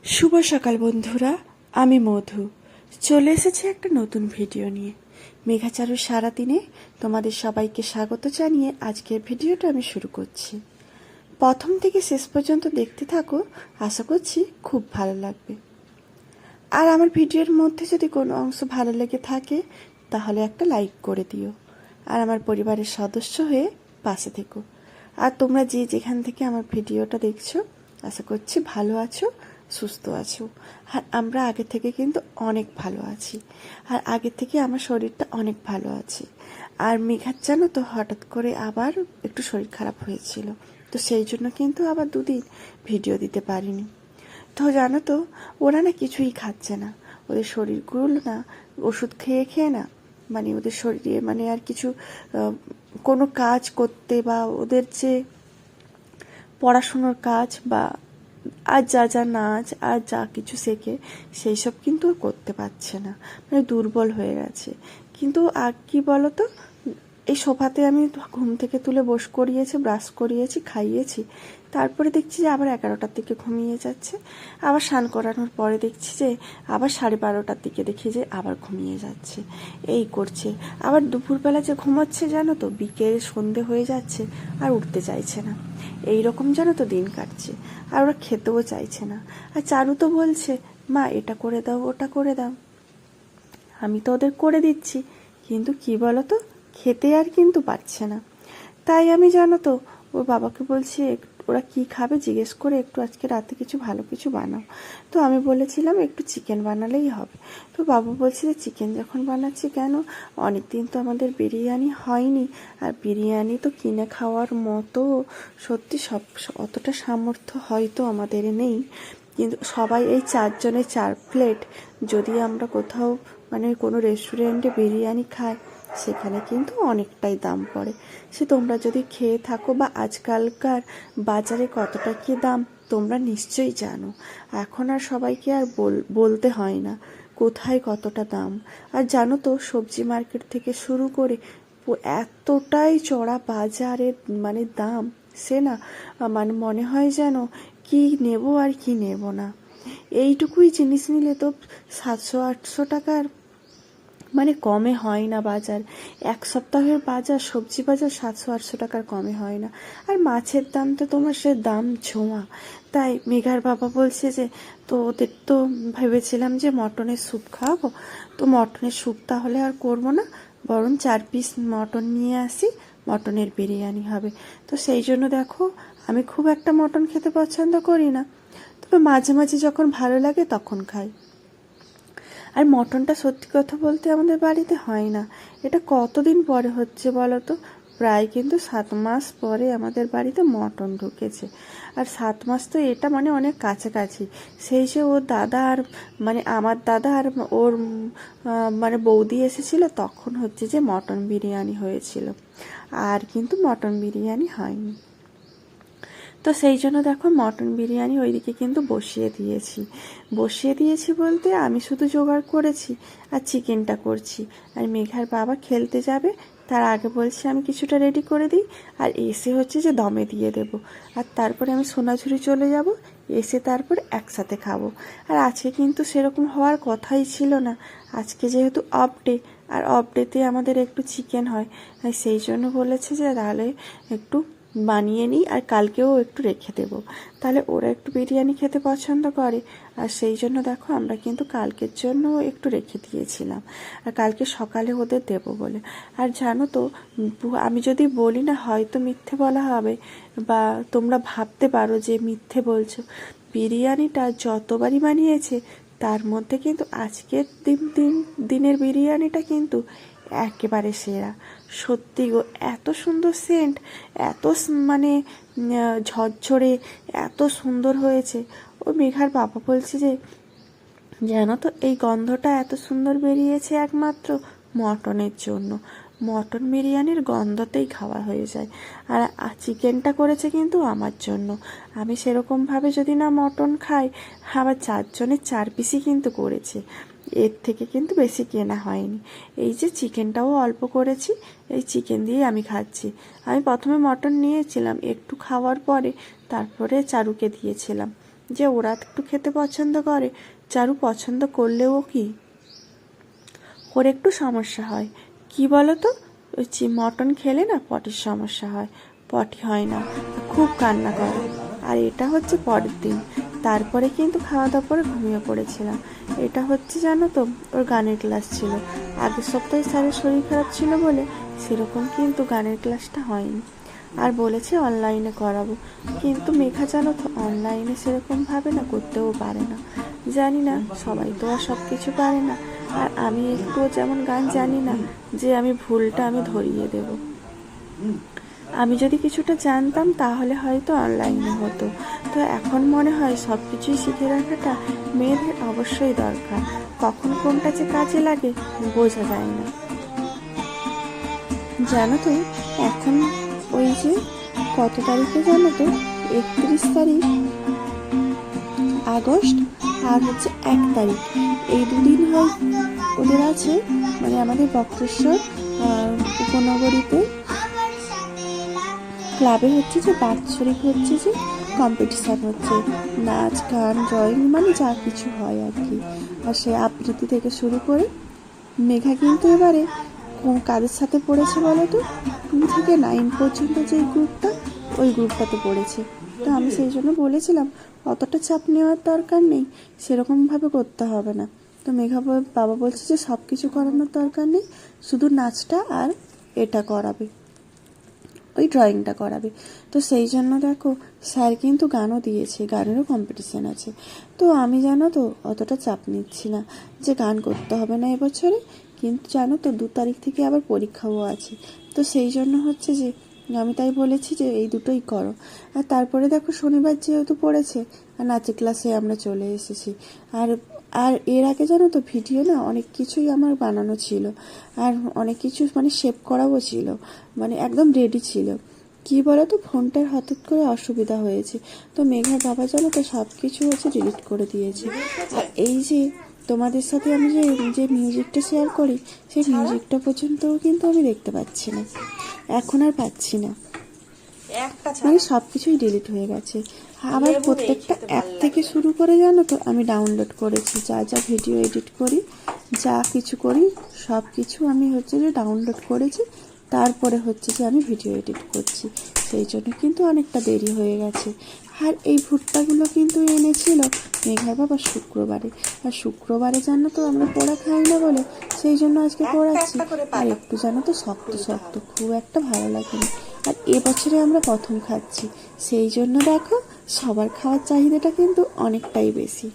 শুভ সকাল বন্ধুরা, আমি মধু চলে এসেছি একটা নতুন ভিডিও নিয়ে। মেঘাচারুর সারাদিনে তোমাদের সবাইকে স্বাগত জানিয়ে আজকের ভিডিওটা আমি শুরু করছি। প্রথম থেকে শেষ পর্যন্ত দেখতে থাকো, আশা করছি খুব ভালো লাগবে। আর আমার ভিডিওর মধ্যে যদি কোনো অংশ ভালো লেগে থাকে তাহলে একটা লাইক করে দিও, আর আমার পরিবারের সদস্য হয়ে পাশে থেকো। আর তোমরা যে যেখান থেকে আমার ভিডিওটা দেখছো, আশা করছি ভালো আছো, সুস্থ আছো। আর আমরা আগে থেকে কিন্তু অনেক ভালো আছি, আর আগে থেকে আমার শরীরটা অনেক ভালো আছে। আর মেঘার জানো তো হঠাৎ করে আবার একটু শরীর খারাপ হয়েছিল, তো সেই জন্য কিন্তু আবার দুদিন ভিডিও দিতে পারিনি। তো জানো তো, ওরা না কিছুই খাচ্ছে না, ওদের শরীরগুলো না ওষুধ খেয়ে খেয়ে না মানে ওদের শরীরে মানে আর কিছু কোনো কাজ করতে বা ওদের যে পড়াশুনোর কাজ বা আর যা নাচ আর যা কিছু শেখে সেই সব কিন্তু করতে পারছে না, মানে দুর্বল হয়ে গেছে। কিন্তু আর কি বলো তো, এই সোফাতে আমি ঘুম থেকে তুলে বস করিয়েছি, ব্রাশ করিয়েছি, খাইয়েছি, তারপরে দেখছি যে আবার 11টার দিকে ঘুমিয়ে যাচ্ছে। আবার স্নান করানোর পরে দেখছি যে আবার 12:30টার দিকে দেখি যে আবার ঘুমিয়ে যাচ্ছে, এই করছে। আবার দুপুরবেলা যে ঘুমাচ্ছে জানো তো, বিকেল সন্ধে হয়ে যাচ্ছে আর উঠতে চাইছে না। এই রকম জানো তো দিন কাটছে, আর ওরা খেতেও চাইছে না। আর চারু তো বলছে, মা এটা করে দাও, ওটা করে দাও। আমি তো ওদের করে দিচ্ছি, কিন্তু কি বলো তো, খেতে আর কিন্তু পাচ্ছে না। তাই আমি জানো তো ওর বাবাকে বলছি ওরা কি খাবে জিজ্ঞেস করে একটু আজকে রাতে কিছু ভালো কিছু বানাও। তো আমি বলেছিলাম একটু চিকেন বানালেই হবে। তো বাবু বলছে যে চিকেন যখন বানাচ্ছি কেন, অনেক দিন তো আমাদের বিরিয়ানি হয়নি, আর বিরিয়ানি তো কিনে খাওয়ার মতো সত্যি সব অতটা সামর্থ্য হয়তো আমাদের নেই। কিন্তু সবাই এই 4 জনের 4 প্লেট যদি আমরা কোথাও মানে কোনো রেস্টুরেন্টে বিরিয়ানি খাই, সেখানে কিন্তু অনেকটাই দাম পড়ে। সে তোমরা যদি খেয়ে থাকো বা আজকালকার বাজারে কতটা কী দাম তোমরা নিশ্চয়ই জানো। এখন আর সবাইকে আর বলতে হয় না কোথায় কতটা দাম। আর জানো তো, সবজি মার্কেট থেকে শুরু করে এতটাই চড়া বাজারের মানে দাম, সে না মানে মনে হয় যেন কি নেব আর কি নেব না। এইটুকুই জিনিস নিলে তো 700-800 টাকার মানে কমে হয় না বাজার। এক সপ্তাহের বাজার, সবজি বাজার 700-800 টাকার কমে হয় না। আর মাছের দাম তো তোমার সে দাম ছোঁয়া। তাই মেঘার বাবা বলছে যে তো ওদের তো ভেবেছিলাম যে মটনের স্যুপ খাওয়াবো, তো মটনের স্যুপ তাহলে আর করবো না, বরং 4 পিস মটন নিয়ে আসি, মটনের বিরিয়ানি হবে। তো সেই জন্য দেখো, আমি খুব একটা মটন খেতে পছন্দ করি না, তবে মাঝে মাঝে যখন ভালো লাগে তখন খাই। আর মটনটা সত্যি কথা বলতে আমাদের বাড়িতে হয় না। এটা কতদিন পরে হচ্ছে বলো তো, প্রায় কিন্তু 7 মাস পরে আমাদের বাড়িতে মটন ঢুকেছে। আর 7 মাস তো এটা মানে অনেক কাছাকাছি। সেই যে ওর দাদা আর মানে আমার দাদা আর ওর মানে বৌদি এসেছিল, তখন হচ্ছে যে মটন বিরিয়ানি হয়েছিল, আর কিন্তু মটন বিরিয়ানি হয়নি। তো সেই জন্য দেখো মটন বিরিয়ানি ওইদিকে কিন্তু বসিয়ে দিয়েছি বলতে আমি শুধু জোগাড় করেছি আর চিকেনটা করছি। আর মেঘার বাবা খেলতে যাবে, তার আগে বলছি আমি কিছুটা রেডি করে দিই, আর এসে হচ্ছে যে দমে দিয়ে দেব। আর তারপরে আমি সোনাঝুরি চলে যাব, এসে তারপরে একসাথে খাবো। আর আজকে কিন্তু সেরকম হওয়ার কথাই ছিল না, আজকে যেহেতু অফ ডে, আর অফ ডেতে আমাদের একটু চিকেন হয়, সেই জন্য বলেছে যে তাহলে একটু বানিয়ে নিই, আর কালকেও একটু রেখে দেবো, তাহলে ওরা একটু বিরিয়ানি খেতে পছন্দ করে। আর সেই জন্য দেখো আমরা কিন্তু কালকের জন্য একটু রেখে দিয়েছিলাম, আর কালকে সকালে ওদের দেবো বলে। আর জানো তো, আমি যদি বলি না হয়তো মিথ্যে বলা হবে, বা তোমরা ভাবতে পারো যে মিথ্যে বলছো, বিরিয়ানিটা যতবারই বানিয়েছে তার মধ্যে কিন্তু আজকের দিনের বিরিয়ানিটা কিন্তু একেবারে সেরা। সত্যি গো, এত সুন্দর সেন্ট, এত মানে ঝরঝরে, এত সুন্দর হয়েছে। ও মেঘার বাবা বলছে যে জানো তো, এই গন্ধটা এত সুন্দর বেরিয়েছে একমাত্র মটনের জন্য। মটন বিরিয়ানির গন্ধতেই খাওয়া হয়ে যায়। আর চিকেনটা করেছে কিন্তু আমার জন্য, আমি সেরকমভাবে যদি না মটন খাই, আবার 4 জনের 4 পিসই কিন্তু করেছে, এর থেকে কিন্তু বেশি কেনা হয়নি। এই যে চিকেনটাও অল্প করেছি, এই চিকেন দিয়ে আমি খাচ্ছি। আমি প্রথমে মটন নিয়েছিলাম, একটু খাওয়ার পরে তারপরে চারুকে দিয়েছিলাম যে ওরা একটু খেতে পছন্দ করে, চারু পছন্দ করলেও কি ওর একটু সমস্যা হয়। কি বলো তো, ওই মটন খেলে না পটির সমস্যা হয়, পটি হয় না, খুব কান্না করে। আর এটা হচ্ছে পরের দিন, তারপরে কিন্তু খাওয়া দাওয়ার পরে ঘুমিয়ে পড়েছিলাম। এটা হচ্ছে জানো তো, ওর গানের ক্লাস ছিল। আগের সপ্তাহে স্যারের শরীর খারাপ ছিল বলে সেরকম কিন্তু গানের ক্লাসটা হয়নি, আর বলেছে অনলাইনে করাবো। কিন্তু মেঘা জানো তো অনলাইনে সেরকমভাবে না করতেও পারে না। জানি না, সবাই তো আর সব কিছু পারে না। আর আমি একটুও যেমন গান জানি না যে আমি ভুলটা আমি ধরিয়ে দেব। আমি যদি কিছুটা জানতাম তাহলে হয়তো অনলাইনে হতো। তো এখন মনে হয় সব কিছুই শিখে রাখাটা মেয়েদের অবশ্যই দরকার। কখন কোনটা যে কাজে লাগে বোঝা যায় না। জানো তো এখন ওই যে কত তারিখে জানো তো, 31 আগস্ট আর হচ্ছে 1 তারিখ, এই দুদিন হয় ওদের আছে, মানে আমাদের বক্রেশ্বর উপনগরীতে ক্লাবে হচ্ছে যে বাৎসরিক হচ্ছে যে কম্পিটিশান হচ্ছে, নাচ গান ড্রয়িং মানে যা কিছু হয় আর কি। আর সে আবৃত্তি থেকে শুরু করে, মেঘা কিন্তু এবারে কাদের সাথে পড়েছে বলো তো, 2 থেকে 9 পর্যন্ত যেই গ্রুপটা, ওই গ্রুপটাতে পড়েছে। তো আমি সেই জন্য বলেছিলাম অতটা চাপ নেওয়ার দরকার নেই, সেরকমভাবে করতে হবে না। তো মেঘা বাবা বলছে যে সব কিছু করানোর দরকার নেই, শুধু নাচটা আর এটা করাবে, ওই ড্রয়িংটা করাবে। তো সেই জন্য দেখো স্যার কিন্তু গানও দিয়েছে, গানেরও কম্পিটিশান আছে। তো আমি জানো তো অতটা চাপ নিচ্ছি না যে গান করতে হবে না এবছরে। কিন্তু জানো তো 2 তারিখ থেকে আবার পরীক্ষাও আছে। তো সেই জন্য হচ্ছে যে আমি তাই বলেছি যে এই দুটোই করো। আর তারপরে দেখো শনিবার যেহেতু পড়েছে, আর নাচের ক্লাসে আমরা চলে এসেছি। আর আর এর আগে জানো তো ভিডিও না অনেক কিছুই আমার বানানো ছিল, আর অনেক কিছু মানে সেভ করাও ছিল, মানে একদম রেডি ছিল। কি বলো তো, ফোনটার হঠাৎ করে অসুবিধা হয়েছে, তো মেঘার বাবা জানো তো সব কিছু হচ্ছে ডিলিট করে দিয়েছে। আর এই যে তোমাদের সাথে আমি যে যে মিউজিকটা শেয়ার করি, সেই মিউজিকটা পর্যন্তও কিন্তু আমি দেখতে পাচ্ছি না, এখন আর পাচ্ছি না, মানে সব কিছুই ডিলিট হয়ে গেছে। আবার প্রত্যেকটা অ্যাপ থেকে শুরু করে জানো তো আমি ডাউনলোড করেছি, যা যা ভিডিও এডিট করি, যা কিছু করি সব কিছু আমি হচ্ছে যে ডাউনলোড করেছি, তারপরে হচ্ছে যে আমি ভিডিও এডিট করছি। সেই জন্য কিন্তু অনেকটা দেরি হয়ে গেছে। আর এই ভুট্টাগুলো কিন্তু এনেছিল মেঘার বাবা শুক্রবারে, আর শুক্রবারে জানো তো আমরা পোড়া খাই না বলে সেই জন্য আজকে পোড়াচ্ছি। আর একটু জানো তো শক্ত শক্ত, খুব একটা ভালো লাগেনি। আর এবছরে আমরা প্রথম খাচ্ছি, সেই জন্য দেখো সবার খাওয়ার চাহিদাটা কিন্তু অনেকটাই বেশি।